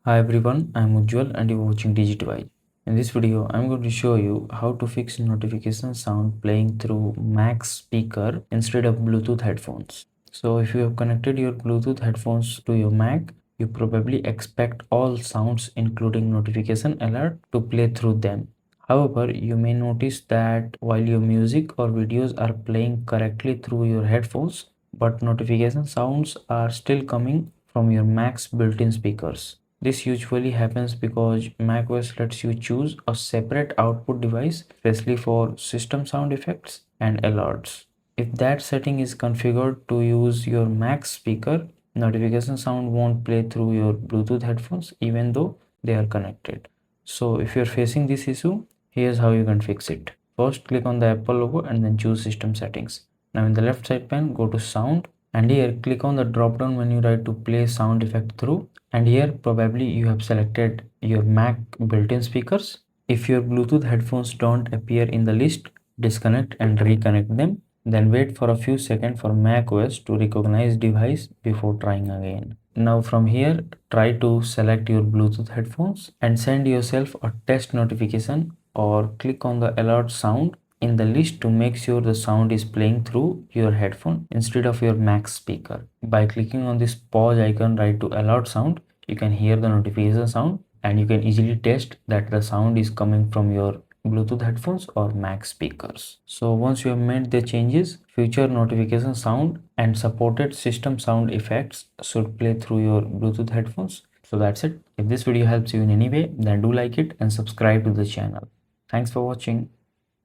Hi everyone, I'm Ujjwal and you're watching Digitwise. In this video, I'm going to show you how to fix notification sound playing through Mac speaker instead of Bluetooth headphones. So if you have connected your Bluetooth headphones to your Mac, you probably expect all sounds including notification alert to play through them. However, you may notice that while your music or videos are playing correctly through your headphones, but notification sounds are still coming from your Mac's built-in speakers. This usually happens because macOS lets you choose a separate output device, especially for system sound effects and alerts. If that setting is configured to use your Mac speaker, notification sound won't play through your Bluetooth headphones even though they are connected. So if you're facing this issue, here's how you can fix it. First, click on the Apple logo and then choose System Settings. Now in the left side pane, go to Sound and here click on the drop down menu right to play sound effect through, and here probably you have selected your Mac built-in speakers. If your Bluetooth headphones don't appear in the list, disconnect and reconnect them. Then wait for a few seconds for macOS to recognize device before trying again. Now from here, try to select your Bluetooth headphones and send yourself a test notification or click on the alert sound in the list to make sure the sound is playing through your headphone instead of your Mac speaker. By clicking on this pause icon right to alert sound, you can hear the notification sound and you can easily test that the sound is coming from your Bluetooth headphones or Mac speakers. So once you have made the changes, future notification sound and supported system sound effects should play through your Bluetooth headphones. So that's it. If this video helps you in any way, then do like it and subscribe to the channel. Thanks for watching.